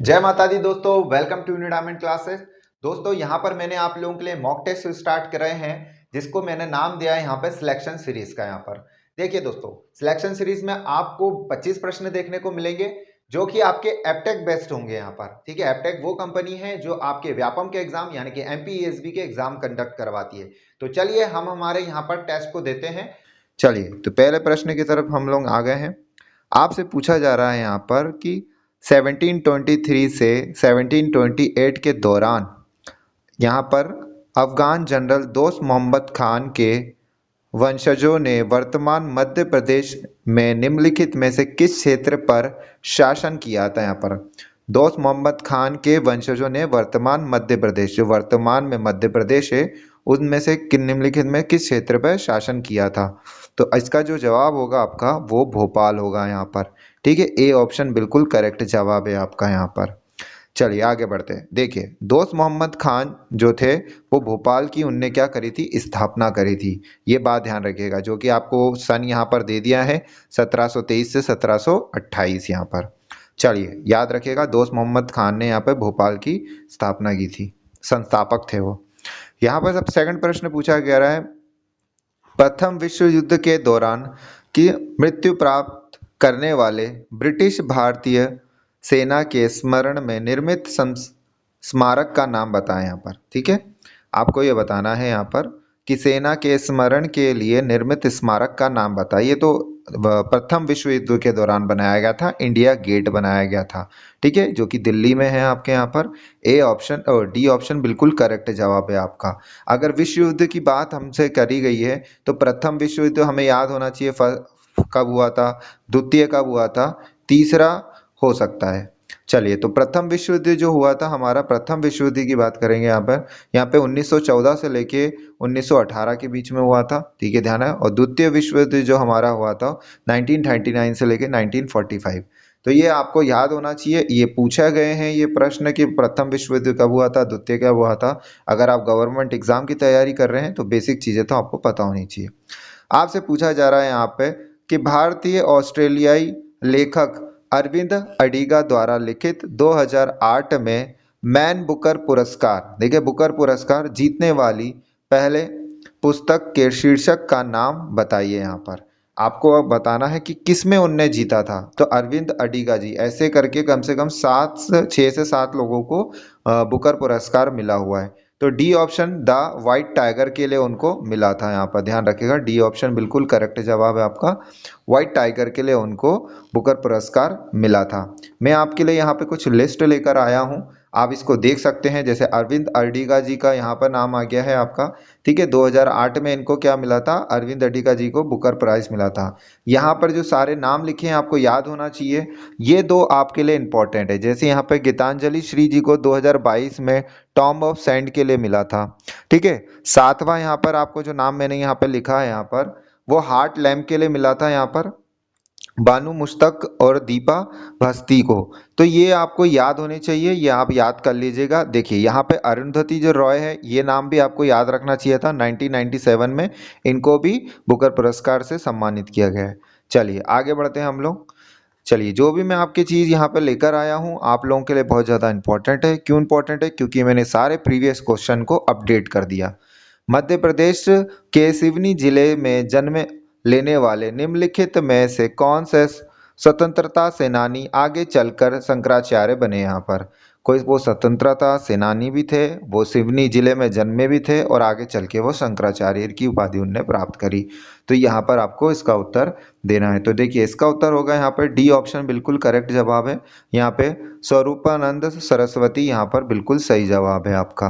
जय माता दी दोस्तों, वेलकम टू यूनिडायमंड क्लासेस। दोस्तों यहाँ पर मैंने आप लोगों के लिए मॉक टेस्ट स्टार्ट करे हैं, जिसको मैंने नाम दिया है यहाँ पे सिलेक्शन सीरीज का। यहाँ पर देखिए दोस्तों, सिलेक्शन सीरीज में आपको 25 प्रश्न देखने को मिलेंगे जो कि आपके एप्टेक बेस्ड होंगे यहाँ पर। ठीक है, एप्टेक वो कंपनी है जो आपके व्यापम के एग्जाम यानी कि एमपीएसबी के एग्जाम कंडक्ट करवाती है। तो चलिए हम हमारे यहाँ पर टेस्ट को देते हैं। चलिए तो पहले प्रश्न की तरफ हम लोग आ गए हैं। आपसे पूछा जा रहा है यहाँ पर कि 1723 से 1728 के दौरान यहाँ पर अफगान जनरल दोस्त मोहम्मद खान के वंशजों ने वर्तमान मध्य प्रदेश में निम्नलिखित में से किस क्षेत्र पर शासन किया था। यहाँ पर दोस्त मोहम्मद खान के वंशजों ने वर्तमान मध्य प्रदेश, जो वर्तमान में मध्य प्रदेश है, उनमें से निम्नलिखित में किस क्षेत्र पर शासन किया था। तो इसका जो जवाब होगा आपका वो भोपाल होगा यहाँ पर। ठीक है, ए ऑप्शन बिल्कुल करेक्ट जवाब है आपका यहाँ पर। चलिए आगे बढ़ते हैं। देखिए दोस्त मोहम्मद खान जो थे वो भोपाल की उनने क्या करी थी, स्थापना करी थी। ये बात ध्यान रखिएगा, जो कि आपको सन यहाँ पर दे दिया है 1723 से 1728 यहाँ पर। चलिए याद रखिएगा, दोस्त मोहम्मद खान ने यहाँ पर भोपाल की स्थापना की थी, संस्थापक थे वो। यहाँ पर सब सेकंड प्रश्न पूछा गया रहा है, प्रथम विश्व युद्ध के दौरान की मृत्यु प्राप्त करने वाले ब्रिटिश भारतीय सेना के स्मरण में निर्मित स्मारक का नाम बताएं। यहाँ पर ठीक है, आपको ये बताना है यहाँ पर कि सेना के स्मरण के लिए निर्मित स्मारक का नाम बताइए। तो प्रथम विश्व युद्ध के दौरान बनाया गया था, इंडिया गेट बनाया गया था। ठीक है, जो कि दिल्ली में है आपके यहाँ पर। ए ऑप्शन और डी ऑप्शन बिल्कुल करेक्ट जवाब है आपका। अगर विश्व युद्ध की बात हमसे करी गई है तो प्रथम विश्व युद्ध हमें याद होना चाहिए कब हुआ था, द्वितीय कब हुआ था, तीसरा हो सकता है। चलिए तो प्रथम विश्व युद्ध जो हुआ था, हमारा प्रथम विश्व युद्ध की बात करेंगे यहाँ पे 1914 से लेके 1918 के बीच में हुआ था। ठीक है, ध्यान है। और द्वितीय विश्व युद्ध जो हमारा हुआ था 1939 से लेके 1945। तो ये आपको याद होना चाहिए, ये पूछा गए हैं ये प्रश्न कि प्रथम विश्व युद्ध कब हुआ था, द्वितीय कब हुआ था। अगर आप गवर्नमेंट एग्जाम की तैयारी कर रहे हैं तो बेसिक चीजें तो आपको पता होनी चाहिए। आपसे पूछा जा रहा है यहाँ पे कि भारतीय ऑस्ट्रेलियाई लेखक अरविंद अडिगा द्वारा लिखित 2008 में मैन बुकर पुरस्कार, देखिए बुकर पुरस्कार जीतने वाली पहले पुस्तक के शीर्षक का नाम बताइए। यहाँ पर आपको अब बताना है कि किसमें उनने जीता था। तो अरविंद अडिगा जी, ऐसे करके कम से कम 6 से 7 लोगों को बुकर पुरस्कार मिला हुआ है। तो D option the white tiger के लिए उनको मिला था। यहाँ पर ध्यान रखिएगा, डी ऑप्शन बिल्कुल करेक्ट जवाब है आपका। व्हाइट टाइगर के लिए उनको बुकर पुरस्कार मिला था। मैं आपके लिए यहाँ पे कुछ लिस्ट लेकर आया हूँ, आप इसको देख सकते हैं। जैसे अरविंद अडिगा जी का यहाँ पर नाम आ गया है आपका। ठीक है, 2008 में इनको क्या मिला था, अरविंद अडिगा जी को बुकर प्राइज मिला था। यहाँ पर जो सारे नाम लिखे हैं आपको याद होना चाहिए, ये दो आपके लिए इंपॉर्टेंट है। जैसे यहाँ पे गीतांजलि श्री जी को 2022 में टॉम ऑफ सैंड के लिए मिला था। ठीक है, सातवां यहाँ पर आपको जो नाम मैंने यहाँ पे लिखा है यहाँ पर, वो हार्ट लैम्प के लिए मिला था यहाँ पर बानू मुश्तक और दीपा भस्ती को। तो ये आपको याद होने चाहिए, ये आप याद कर लीजिएगा। देखिए यहाँ पे अरुंधति जो रॉय है, ये नाम भी आपको याद रखना चाहिए था। 1997 में इनको भी बुकर पुरस्कार से सम्मानित किया गया है। चलिए आगे बढ़ते हैं हम लोग। चलिए, जो भी मैं आपकी चीज़ यहाँ पे लेकर आया हूँ आप लोगों के लिए बहुत ज़्यादा इंपॉर्टेंट है। क्यों इंपॉर्टेंट है? क्योंकि मैंने सारे प्रीवियस क्वेश्चन को अपडेट कर दिया। मध्य प्रदेश के सिवनी जिले में जन्म लेने वाले निम्नलिखित में से कौन से स्वतंत्रता सेनानी आगे चलकर शंकराचार्य बने। यहाँ पर कोई वो स्वतंत्रता सेनानी भी थे, वो सिवनी जिले में जन्मे भी थे और आगे चल के वो शंकराचार्य की उपाधि उनने प्राप्त करी। तो यहाँ पर आपको इसका उत्तर देना है। तो देखिए इसका उत्तर होगा यहाँ पर डी ऑप्शन बिल्कुल करेक्ट जवाब है। यहाँ पे स्वरूपानंद सरस्वती यहाँ पर बिल्कुल सही जवाब है आपका।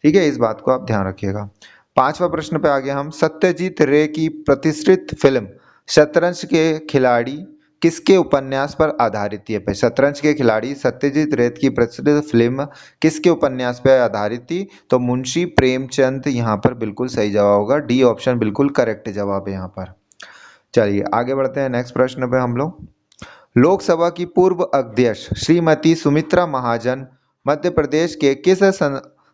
ठीक है, इस बात को आप ध्यान रखिएगा। पांचवा प्रश्न पे आ गया हम। सत्यजीत रे की प्रतिष्ठित फिल्म शतरंज के खिलाड़ी किसके उपन्यास पर आधारित थी। पे शतरंज के खिलाड़ी सत्यजीत रे की प्रतिष्ठित फिल्म किसके उपन्यास पर आधारित थी। तो मुंशी प्रेमचंद यहाँ पर बिल्कुल सही जवाब होगा। डी ऑप्शन बिल्कुल करेक्ट जवाब है यहाँ पर। चलिए आगे बढ़ते हैं नेक्स्ट प्रश्न पे हम लोग। लोकसभा की पूर्व अध्यक्ष श्रीमती सुमित्रा महाजन मध्य प्रदेश के किस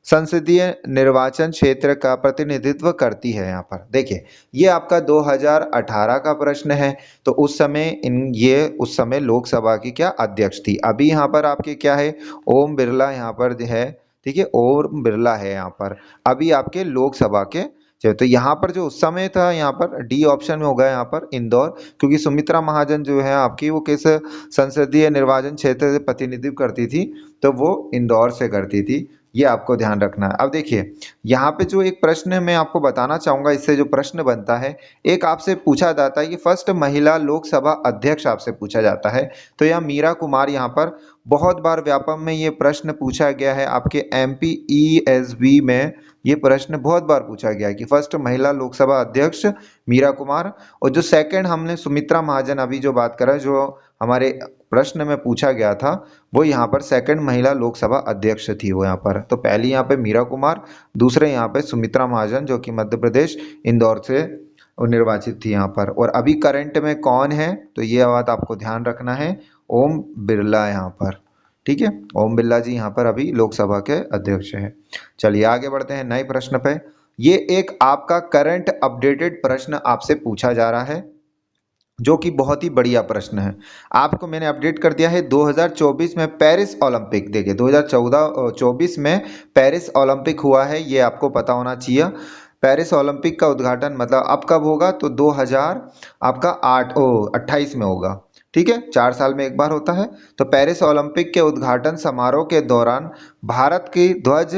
संसदीय निर्वाचन क्षेत्र का प्रतिनिधित्व करती है। यहाँ पर देखिए, ये आपका 2018 का प्रश्न है। तो उस समय उस समय लोकसभा की क्या अध्यक्ष थी। अभी यहाँ पर आपके क्या है, ओम बिरला यहाँ पर है, ठीक है, ओम बिरला है यहाँ पर अभी आपके लोकसभा के। तो यहाँ पर जो उस समय था, यहाँ पर डी ऑप्शन में होगा यहाँ पर इंदौर, क्योंकि सुमित्रा महाजन जो है आपकी वो किस संसदीय निर्वाचन क्षेत्र से प्रतिनिधित्व करती थी, तो वो इंदौर से करती थी। ये आपको ध्यान रखना है। अब देखिए, यहाँ पे जो एक प्रश्न मैं आपको बताना चाहूंगा, इससे जो प्रश्न बनता है, एक आपसे पूछा जाता है कि फर्स्ट महिला लोकसभा अध्यक्ष आपसे पूछा जाता है। तो यह मीरा कुमार यहाँ पर बहुत बार व्यापम में ये प्रश्न पूछा गया है, आपके MPESB में ये प्रश्न बहुत बार पूछा गया है कि फर्स्ट महिला लोकसभा अध्यक्ष मीरा कुमार। और जो सेकंड हमने सुमित्रा महाजन अभी जो बात कर रहे हैं, जो हमारे प्रश्न में पूछा गया था, वो यहाँ पर सेकंड महिला लोकसभा अध्यक्ष थी वो यहाँ पर। तो पहली यहाँ पे मीरा कुमार, दूसरे यहाँ पे सुमित्रा महाजन जो कि मध्य प्रदेश इंदौर से निर्वाचित थी यहाँ पर। और अभी करंट में कौन है, तो ये बात आपको ध्यान रखना है, ओम बिरला यहाँ पर, ठीक है, ओम बिरला जी यहाँ पर अभी लोकसभा के अध्यक्ष हैं। चलिए आगे बढ़ते हैं नए प्रश्न पे। ये एक आपका करंट अपडेटेड प्रश्न आपसे पूछा जा रहा है, जो कि बहुत ही बढ़िया प्रश्न है। आपको मैंने अपडेट कर दिया है 2024 में पेरिस ओलंपिक। देखिए 2024 में पेरिस ओलंपिक हुआ है, ये आपको पता होना चाहिए। पेरिस ओलंपिक का उद्घाटन मतलब अब कब होगा, तो 2028 में होगा, ठीक है, 4 साल में एक बार होता है। तो पेरिस ओलंपिक के उद्घाटन समारोह के दौरान भारत की ध्वज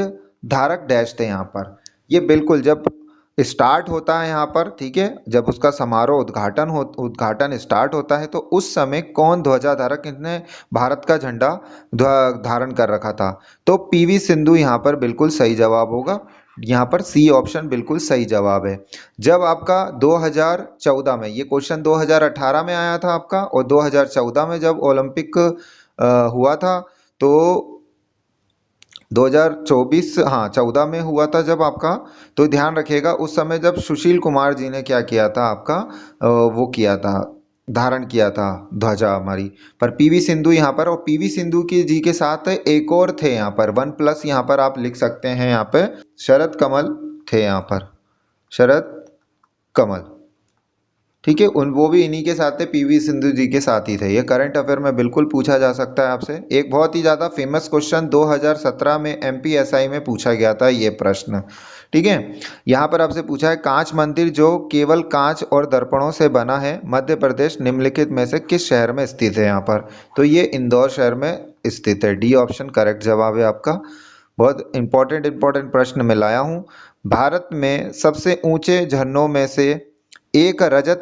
धारक डैश थे यहाँ पर। ये बिल्कुल जब स्टार्ट होता है यहाँ पर, ठीक है, जब उसका समारोह उद्घाटन स्टार्ट होता है, तो उस समय कौन ध्वजाधारक ने भारत का झंडा धारण कर रखा था, तो PV सिंधु यहाँ पर बिल्कुल सही जवाब होगा। यहाँ पर सी ऑप्शन बिल्कुल सही जवाब है। जब आपका 2014 में, ये क्वेश्चन 2018 में आया था आपका, और 2014 में जब ओलंपिक हुआ था, तो 2024, हाँ 14 में हुआ था जब आपका। तो ध्यान रखिएगा उस समय जब सुशील कुमार जी ने क्या किया था आपका, वो किया था, धारण किया था ध्वजा हमारी। पर PV सिंधु यहाँ पर, और PV सिंधु की जी के साथ एक और थे यहाँ पर, 1+ यहाँ पर आप लिख सकते हैं, यहाँ पे शरद कमल थे यहाँ पर, शरद कमल, ठीक है, वो भी इन्हीं के साथ थे, PV सिंधु जी के साथ ही थे। ये करंट अफेयर में बिल्कुल पूछा जा सकता है आपसे। एक बहुत ही ज़्यादा फेमस क्वेश्चन 2017 में MPSI में पूछा गया था ये प्रश्न, ठीक है। यहाँ पर आपसे पूछा है कांच मंदिर जो केवल कांच और दर्पणों से बना है, मध्य प्रदेश निम्नलिखित में से किस शहर में स्थित है यहाँ पर, तो ये इंदौर शहर में स्थित है। डी ऑप्शन करेक्ट जवाब है आपका। बहुत इंपॉर्टेंट प्रश्न मैं लाया हूँ। भारत में सबसे ऊंचे झरनों में से एक रजत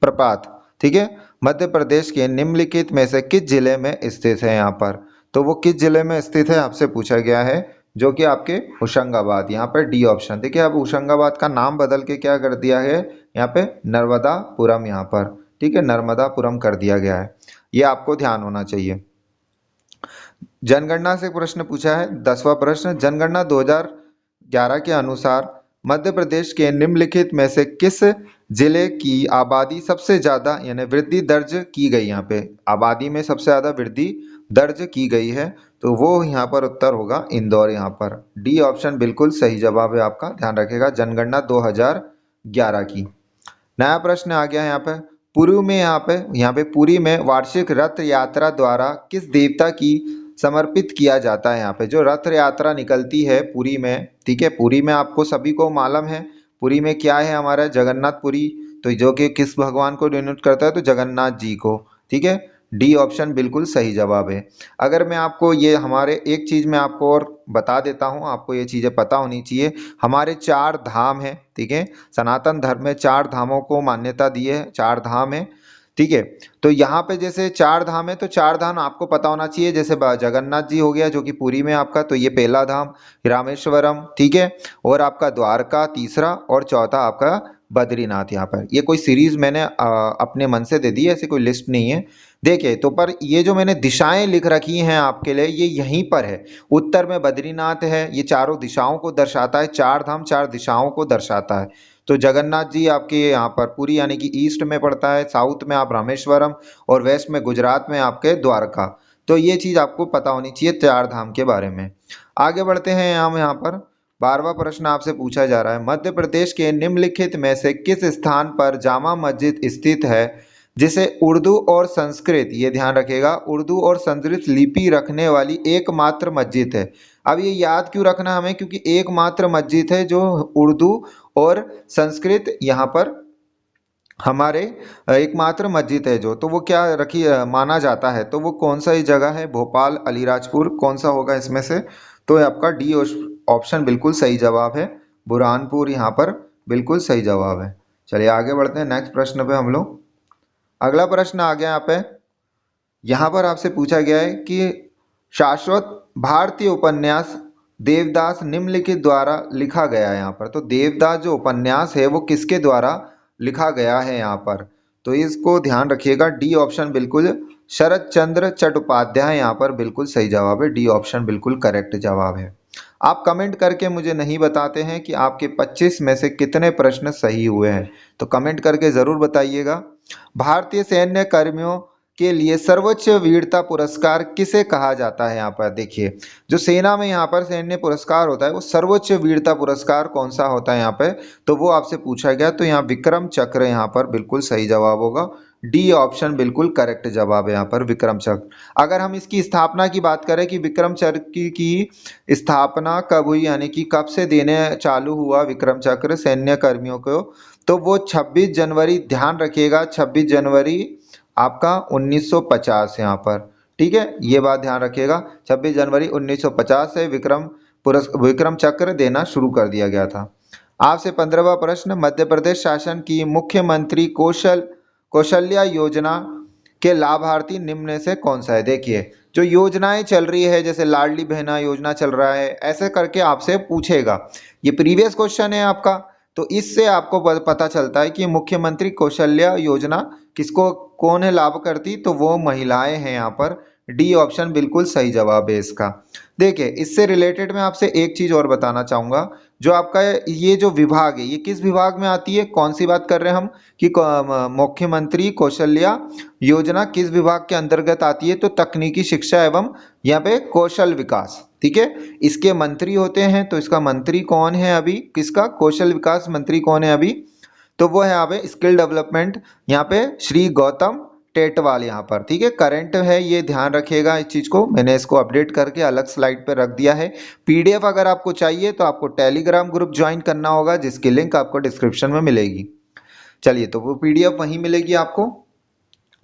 प्रपात, ठीक है, मध्य प्रदेश के निम्नलिखित में से किस जिले में स्थित है यहाँ पर, तो वो किस जिले में स्थित है आपसे पूछा गया है, जो कि आपके होशंगाबाद, यहाँ पर डी ऑप्शन। देखिए अब होशंगाबाद का नाम बदल के क्या कर दिया है यहाँ पे, नर्मदापुरम यहाँ पर, ठीक है, नर्मदापुरम कर दिया गया है। ये आपको ध्यान होना चाहिए। जनगणना से प्रश्न पूछा है 10वां प्रश्न, जनगणना 2011 के अनुसार मध्य प्रदेश के निम्नलिखित में से किस जिले की आबादी सबसे ज्यादा यानी वृद्धि दर्ज की गई, यहाँ पे आबादी में सबसे ज्यादा वृद्धि दर्ज की गई है, तो वो यहाँ पर उत्तर होगा इंदौर। यहाँ पर डी ऑप्शन बिल्कुल सही जवाब है आपका, ध्यान रखिएगा, जनगणना 2011 की। नया प्रश्न आ गया है यहाँ पे, पुरी में, यहाँ पे पुरी में वार्षिक रथ यात्रा द्वारा किस देवता की समर्पित किया जाता है। यहाँ पे जो रथ यात्रा निकलती है पुरी में, ठीक है, पुरी में आपको सभी को मालूम है, पुरी में क्या है हमारा जगन्नाथपुरी, तो जो कि किस भगवान को डिनोट करता है, तो जगन्नाथ जी को, ठीक है, डी ऑप्शन बिल्कुल सही जवाब है। अगर मैं आपको ये हमारे एक चीज मैं आपको और बता देता हूँ, आपको ये चीजें पता होनी चाहिए, हमारे 4 धाम है, ठीक है, सनातन धर्म में 4 धामों को मान्यता दी है, 4 धाम है, ठीक है। तो यहाँ पे जैसे 4 धाम है, तो 4 धाम आपको पता होना चाहिए, जैसे जगन्नाथ जी हो गया जो कि पुरी में आपका, तो ये पहला धाम, रामेश्वरम, ठीक है, और आपका द्वारका तीसरा, और चौथा आपका बद्रीनाथ। यहाँ पर ये कोई सीरीज मैंने अपने मन से दे दी है, ऐसी कोई लिस्ट नहीं है। देखिए तो पर ये जो मैंने दिशाएं लिख रखी हैं आपके लिए, ये यहीं पर है, उत्तर में बद्रीनाथ है, ये चारों दिशाओं को दर्शाता है, 4 धाम 4 दिशाओं को दर्शाता है। तो जगन्नाथ जी आपके यहाँ पर पुरी यानी कि ईस्ट में पड़ता है, साउथ में आप रामेश्वरम, और वेस्ट में गुजरात में आपके द्वारका। तो ये चीज आपको पता होनी चाहिए चार धाम के बारे में। आगे बढ़ते हैं हम यहाँ पर 12वां प्रश्न आपसे पूछा जा रहा है, मध्य प्रदेश के निम्नलिखित में से किस स्थान पर जामा मस्जिद स्थित है जिसे उर्दू और संस्कृत, ये ध्यान रखिएगा, उर्दू और संस्कृत लिपि रखने वाली एकमात्र मस्जिद है। अब ये याद क्यों रखना हमें, क्योंकि एकमात्र मस्जिद है जो उर्दू और संस्कृत यहाँ पर हमारे एकमात्र मस्जिद है जो, तो वो क्या रखी माना जाता है, तो वो कौन सा ही जगह है, भोपाल, अलीराजपुर, कौन सा होगा इसमें से, तो ये आपका डी ऑप्शन बिल्कुल सही जवाब है, बुरहानपुर यहाँ पर बिल्कुल सही जवाब है। चलिए आगे बढ़ते हैं नेक्स्ट प्रश्न पे हम लोग। अगला प्रश्न आ गया यहाँ पे, यहाँ पर आपसे पूछा गया है कि शाश्वत भारतीय उपन्यास देवदास निम्नलिखित द्वारा लिखा गया है यहाँ पर, तो देवदास जो उपन्यास है वो किसके द्वारा लिखा गया है यहाँ पर, तो इसको ध्यान रखिएगा, डी ऑप्शन बिल्कुल शरत चंद्र चट्टोपाध्याय यहाँ पर बिल्कुल सही जवाब है, डी ऑप्शन बिल्कुल करेक्ट जवाब है। आप कमेंट करके मुझे नहीं बताते हैं कि आपके 25 में से कितने प्रश्न सही हुए हैं, तो कमेंट करके जरूर बताइएगा। भारतीय सैन्य कर्मियों के लिए सर्वोच्च वीरता पुरस्कार किसे कहा जाता है, यहाँ पर देखिए जो सेना में यहाँ पर सैन्य पुरस्कार होता है वो सर्वोच्च वीरता पुरस्कार कौन सा होता है यहाँ पे, तो वो आपसे पूछा गया, तो यहाँ विक्रम चक्र यहाँ पर बिल्कुल सही जवाब होगा, डी ऑप्शन बिल्कुल करेक्ट जवाब है यहाँ पर विक्रम चक्र। अगर हम इसकी स्थापना की बात करें कि विक्रम चक्र की स्थापना कब हुई, यानी कि कब से देने चालू हुआ विक्रम चक्र सैन्य कर्मियों को, तो वो 26 जनवरी, ध्यान रखिएगा 26 जनवरी आपका 1950 यहाँ पर, ठीक है, ये बात ध्यान रखिएगा, 26 जनवरी 1950 से विक्रम चक्र देना शुरू कर दिया गया था। आपसे 15वां प्रश्न, मध्य प्रदेश शासन की मुख्यमंत्री कौशल्या योजना के लाभार्थी निम्न में से कौन सा है, देखिए जो योजनाएं चल रही है जैसे लाडली बहना योजना चल रहा है, ऐसे करके आपसे पूछेगा, ये प्रीवियस क्वेश्चन है आपका, तो इससे आपको पता चलता है कि मुख्यमंत्री कौशल्या योजना किसको, कौन है लाभ करती, तो वो महिलाएं हैं यहाँ पर, डी ऑप्शन बिल्कुल सही जवाब है इसका। देखिए इससे रिलेटेड मैं आपसे एक चीज और बताना चाहूंगा, जो आपका ये जो विभाग है ये किस विभाग में आती है, कौन सी बात कर रहे हैं हम कि मुख्यमंत्री कौशल्या योजना किस विभाग के अंतर्गत आती है, तो तकनीकी शिक्षा एवं यहाँ पे कौशल विकास, ठीक है, इसके मंत्री होते हैं, तो इसका मंत्री कौन है अभी, किसका कौशल विकास मंत्री कौन है अभी, तो वो है यहाँ पे स्किल डेवलपमेंट, यहाँ पे श्री गौतम टेटवाल यहाँ पर, ठीक है, करंट है ये, ध्यान रखिएगा इस चीज को, मैंने इसको अपडेट करके अलग स्लाइड पे रख दिया है। पीडीएफ अगर आपको चाहिए तो आपको टेलीग्राम ग्रुप ज्वाइन करना होगा जिसकी लिंक आपको डिस्क्रिप्शन में मिलेगी। चलिए तो वो पीडीएफ वहीं मिलेगी आपको।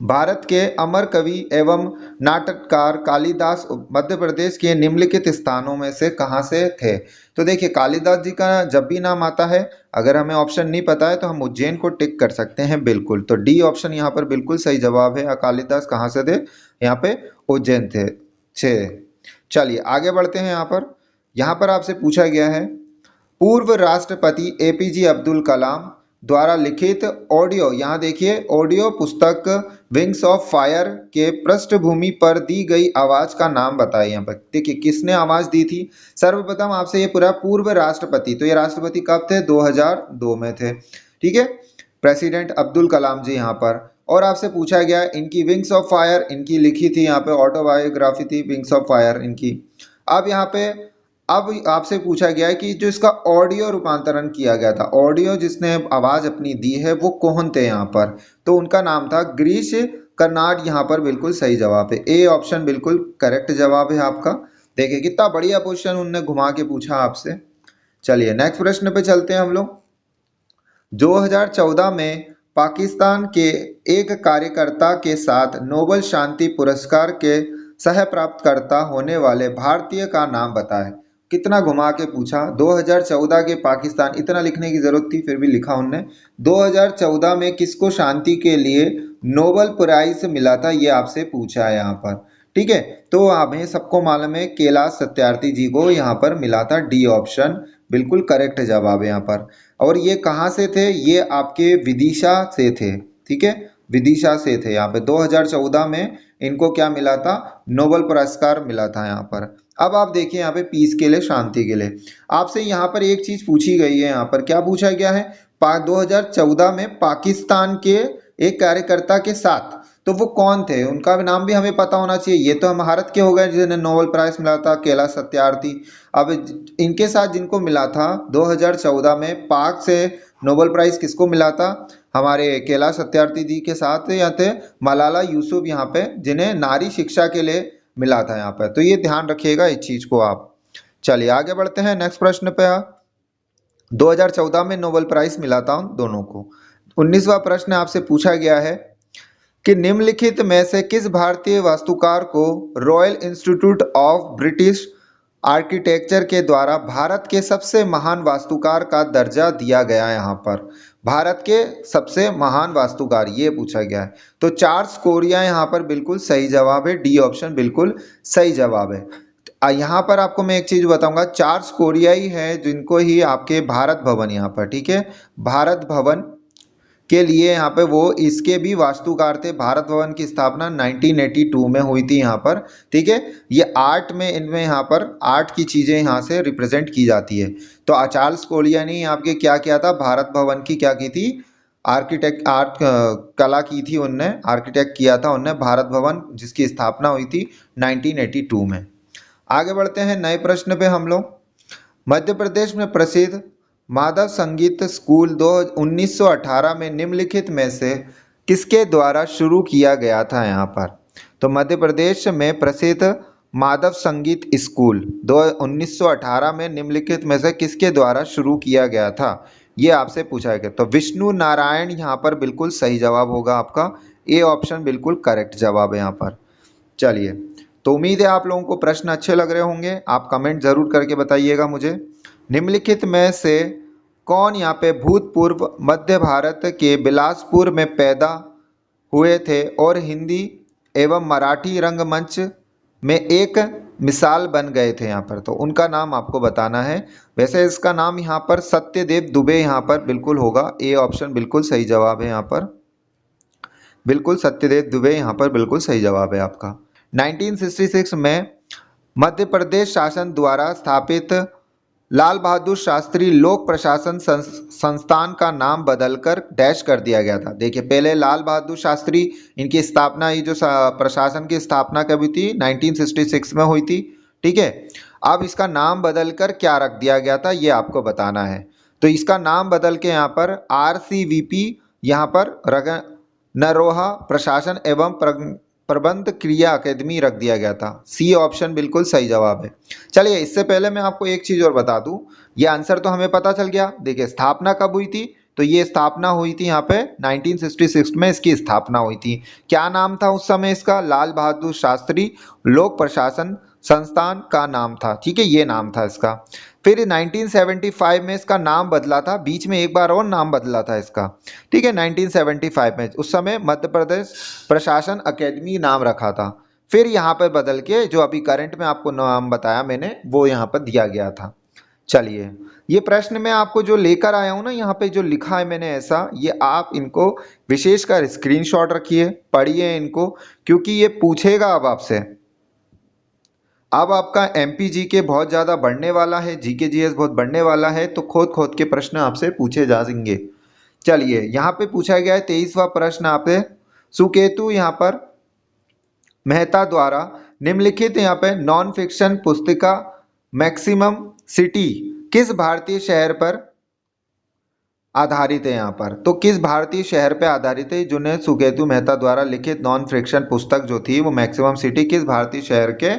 भारत के अमर कवि एवं नाटककार कालिदास मध्य प्रदेश के निम्नलिखित स्थानों में से कहाँ से थे, तो देखिए कालिदास जी का जब भी नाम आता है, अगर हमें ऑप्शन नहीं पता है तो हम उज्जैन को टिक कर सकते हैं बिल्कुल, तो डी ऑप्शन यहाँ पर बिल्कुल सही जवाब है, कालिदास कहाँ से थे, यहाँ पे उज्जैन थे छे। चलिए आगे बढ़ते हैं, यहाँ पर आपसे पूछा गया है, पूर्व राष्ट्रपति एपीजे अब्दुल कलाम द्वारा लिखित ऑडियो, यहाँ देखिए ऑडियो पुस्तक विंग्स ऑफ फायर के पृष्ठभूमि पर दी गई आवाज का नाम बताइए। यहाँ पर देखिए किसने आवाज दी थी, सर्वप्रथम आपसे ये पूरा पूर्व राष्ट्रपति, तो ये राष्ट्रपति कब थे, 2002 में थे, ठीक है, प्रेसिडेंट अब्दुल कलाम जी यहाँ पर। और आपसे पूछा गया इनकी विंग्स ऑफ फायर, इनकी लिखी थी यहाँ पे ऑटोबायोग्राफी थी विंग्स ऑफ फायर इनकी। अब यहाँ पे अब आपसे पूछा गया है कि जो इसका ऑडियो रूपांतरण किया गया था, ऑडियो जिसने आवाज अपनी दी है वो कौन थे यहाँ पर, तो उनका नाम था गिरीश कर्नाड, यहाँ पर बिल्कुल सही जवाब है, ए ऑप्शन बिल्कुल करेक्ट जवाब है आपका। देखिए कितना बढ़िया क्वेश्चन उनने घुमा के पूछा आपसे। चलिए नेक्स्ट प्रश्न पे चलते हैं हम लोग। 2014 में पाकिस्तान के एक कार्यकर्ता के साथ नोबेल शांति पुरस्कार के सह प्राप्तकर्ता होने वाले भारतीय का नाम बताएं, कितना घुमा के पूछा, 2014 के पाकिस्तान, इतना लिखने की जरूरत थी फिर भी लिखा उनने, 2014 में किसको शांति के लिए नोबेल प्राइज मिला था, ये आपसे पूछा है यहाँ पर, ठीक है, तो हमें सबको मालूम है कैलाश सत्यार्थी जी को यहाँ पर मिला था, डी ऑप्शन बिल्कुल करेक्ट जवाब है यहाँ पर। और ये कहाँ से थे, ये आपके विदिशा से थे, ठीक है, विदिशा से थे यहाँ पे, 2014 में इनको क्या मिला था, नोबेल पुरस्कार मिला था यहाँ पर। अब आप देखिए यहाँ पे पीस के लिए, शांति के लिए, आपसे यहाँ पर एक चीज पूछी गई है, यहाँ पर क्या पूछा गया है, 2014 में पाकिस्तान के एक कार्यकर्ता के साथ, तो वो कौन थे, उनका नाम भी हमें पता होना चाहिए। ये तो हम भारत के हो गए जिन्हें नोबेल प्राइज मिला था, कैलाश सत्यार्थी। अब इनके साथ जिनको मिला था 2014 में पाक से नोबेल प्राइज किसको मिला था, हमारे कैलाश सत्यार्थी जी के साथ यहाँ थे मलाला यूसुफ यहाँ पे, जिन्हें नारी शिक्षा के लिए मिला था यहाँ पे। तो ये ध्यान रखिएगा इस चीज को आप। चलिए आगे बढ़ते हैं नेक्स्ट प्रश्न पे। 2014 में नोबेल प्राइज मिला था उन दोनों को। 19वां प्रश्न आपसे पूछा गया है कि निम्नलिखित में से किस भारतीय वास्तुकार को royal institute of British architecture के द्वारा भारत के सबसे महान वास्तुकार का दर्जा दिया गया है। यहाँ पर भारत के सबसे महान वास्तुकार ये पूछा गया है। तो चार्ल्स कोरिया यहाँ पर बिल्कुल सही जवाब है, डी ऑप्शन बिल्कुल सही जवाब है। यहाँ पर आपको मैं एक चीज बताऊंगा, चार्ल्स कोरिया ही है जिनको ही आपके भारत भवन यहाँ पर, ठीक है, भारत भवन के लिए यहाँ पे वो इसके भी वास्तुकार थे। भारत भवन की स्थापना 1982 में हुई थी यहाँ पर, ठीक है। ये आर्ट में इनमें यहाँ पर आर्ट की चीजें यहाँ से रिप्रेजेंट की जाती है। तो चार्ल्स कोरिया ने आपके क्या किया था, भारत भवन की क्या की थी, आर्किटेक्ट आर्ट कला की थी उनने, आर्किटेक्ट किया था उनने भारत भवन, जिसकी स्थापना हुई थी 1982 में। आगे बढ़ते हैं नए प्रश्न पे हम लोग। मध्य प्रदेश में प्रसिद्ध माधव संगीत स्कूल 1918 में निम्नलिखित में से किसके द्वारा शुरू किया गया था यहाँ पर। तो मध्य प्रदेश में प्रसिद्ध माधव संगीत स्कूल 1918 में निम्नलिखित में से किसके द्वारा शुरू किया गया था, ये आपसे पूछा गया। तो विष्णु नारायण यहाँ पर बिल्कुल सही जवाब होगा आपका, ए ऑप्शन बिल्कुल करेक्ट जवाब है यहाँ पर। चलिए, तो उम्मीद है आप लोगों को प्रश्न अच्छे लग रहे होंगे, आप कमेंट जरूर करके बताइएगा मुझे। निम्नलिखित में से कौन यहाँ पे भूतपूर्व मध्य भारत के बिलासपुर में पैदा हुए थे और हिंदी एवं मराठी रंगमंच में एक मिसाल बन गए थे यहाँ पर, तो उनका नाम आपको बताना है। वैसे इसका नाम यहाँ पर सत्यदेव दुबे यहाँ पर बिल्कुल होगा, ए ऑप्शन बिल्कुल सही जवाब है यहाँ पर, बिल्कुल सत्यदेव दुबे यहाँ पर बिल्कुल सही जवाब है आपका। 1966 में मध्य प्रदेश शासन द्वारा स्थापित लाल बहादुर शास्त्री लोक प्रशासन संस्थान का नाम बदलकर डैश कर दिया गया था। देखिए, पहले लाल बहादुर शास्त्री, इनकी स्थापना, ये जो प्रशासन की स्थापना कभी थी 1966 में हुई थी, ठीक है। अब इसका नाम बदलकर क्या रख दिया गया था, ये आपको बताना है। तो इसका नाम बदल के यहाँ पर RCVP यहाँ पर नरोहा प्रशासन एवं प्रबंध क्रिया अकेदमी रख दिया गया था, सी ऑप्शन बिल्कुल सही जवाब है। चलिए, इससे पहले मैं आपको एक चीज और बता दूं, ये आंसर तो हमें पता चल गया। देखिए, स्थापना कब हुई थी, तो ये स्थापना हुई थी यहाँ पे 1966 में इसकी स्थापना हुई थी। क्या नाम था उस समय इसका, लाल बहादुर शास्त्री लोक प्रशासन संस्थान का नाम था, ठीक है, ये नाम था इसका। फिर 1975 में इसका नाम बदला था, बीच में एक बार और नाम बदला था इसका, ठीक है, 1975 में। उस समय मध्य प्रदेश प्रशासन अकेदमी नाम रखा था, फिर यहाँ पर बदल के जो अभी करंट में आपको नाम बताया मैंने वो यहाँ पर दिया गया था। चलिए, ये प्रश्न मैं आपको जो लेकर आया हूँ ना, यहाँ पे जो लिखा है मैंने ऐसा, ये आप इनको विशेषकर स्क्रीनशॉट रखिए, पढ़िए इनको, क्योंकि ये पूछेगा अब आपसे। अब आपका MPG के बहुत ज़्यादा बढ़ने वाला है, GK GS बहुत बढ़ने वाला है, तो खोद खोद के प्रश्न आपसे पूछे जाएंगे। चलिए, यहाँ पे पूछा गया है 23वां प्रश्न आपसे, सुकेतु यहाँ पर मेहता द्वारा निम्नलिखित यहाँ पे नॉन फिक्शन पुस्तिका मैक्सिमम सिटी किस भारतीय शहर पर आधारित है यहाँ पर। तो किस भारतीय शहर पे आधारित है, जिन्हें सुकेतु मेहता द्वारा लिखित नॉन फिक्शन पुस्तक जो थी वो मैक्सिमम सिटी किस भारतीय शहर के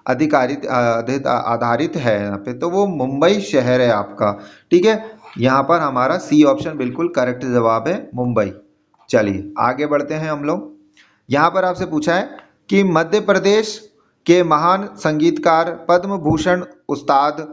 आधारित है यहाँ पे, तो वो मुंबई शहर है आपका, ठीक है। यहाँ पर हमारा सी ऑप्शन बिल्कुल करेक्ट जवाब है, मुंबई। चलिए, आगे बढ़ते हैं हम लोग। यहाँ पर आपसे पूछा है कि मध्य प्रदेश के महान संगीतकार पद्म भूषण उस्ताद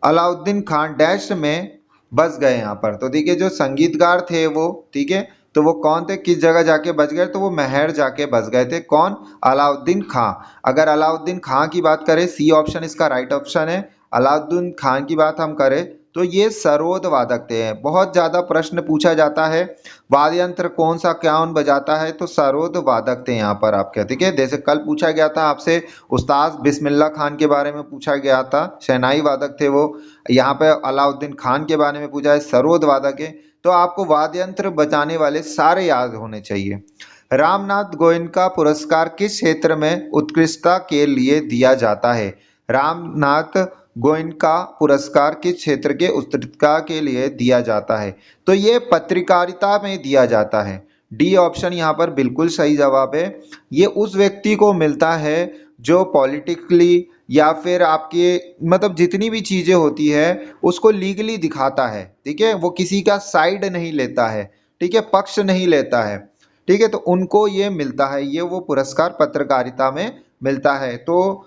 अलाउद्दीन खान डैश में बस गए यहाँ पर। तो देखिए, जो संगीतकार थे वो, ठीक है, तो वो कौन थे, किस जगह जाके बच गए, तो वो महर जाके बस गए थे। कौन, अलाउद्दीन खां। अगर अलाउद्दीन खां की बात करें, सी ऑप्शन इसका राइट ऑप्शन है। अलाउद्दीन खान की बात हम करें तो ये सरोद वादक थे। बहुत ज्यादा प्रश्न पूछा जाता है, वाद्य यंत्र कौन सा कौन बजाता है, तो सरोद वादक थे यहाँ पर आपके, ठीक है। जैसे कल पूछा गया था आपसे उस्ताद बिस्मिल्लाह खान के बारे में पूछा गया था, शहनाई वादक थे वो। यहाँ पे अलाउद्दीन खान के बारे में पूछा है, सरोद वादक है। तो आपको वाद्य यंत्र बजाने वाले सारे याद होने चाहिए। रामनाथ गोयनका पुरस्कार किस क्षेत्र में उत्कृष्टता के लिए दिया जाता है? रामनाथ गोयनका पुरस्कार किस क्षेत्र के उत्कृष्टता के लिए दिया जाता है? तो ये पत्रकारिता में दिया जाता है। डी ऑप्शन यहाँ पर बिल्कुल सही जवाब है। ये उस व्यक्ति को मिलता है जो पॉलिटिकली या फिर आपके मतलब जितनी भी चीजें होती है उसको लीगली दिखाता है, ठीक है, वो किसी का साइड नहीं लेता है, ठीक है, पक्ष नहीं लेता है, ठीक है, तो उनको ये मिलता है, ये वो पुरस्कार पत्रकारिता में मिलता है। तो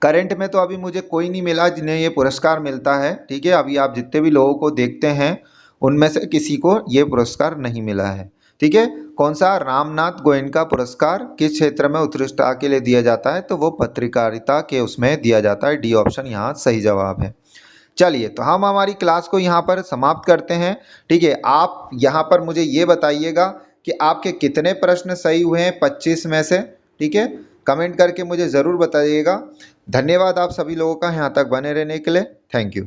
करंट में तो अभी मुझे कोई नहीं मिला जिन्हें ये पुरस्कार मिलता है, ठीक है, अभी आप जितने भी लोगों को देखते हैं उनमें से किसी को ये पुरस्कार नहीं मिला है, ठीक है। कौन सा? रामनाथ गोयनका पुरस्कार किस क्षेत्र में उत्कृष्टता के लिए दिया जाता है? तो वो पत्रकारिता के उसमें दिया जाता है। डी ऑप्शन यहाँ सही जवाब है। चलिए, तो हम हमारी क्लास को यहाँ पर समाप्त करते हैं, ठीक है। आप यहाँ पर मुझे ये बताइएगा कि आपके कितने प्रश्न सही हुए हैं 25 में से, ठीक है, कमेंट करके मुझे ज़रूर बताइएगा। धन्यवाद आप सभी लोगों का यहाँ तक बने रहने के लिए। Thank you.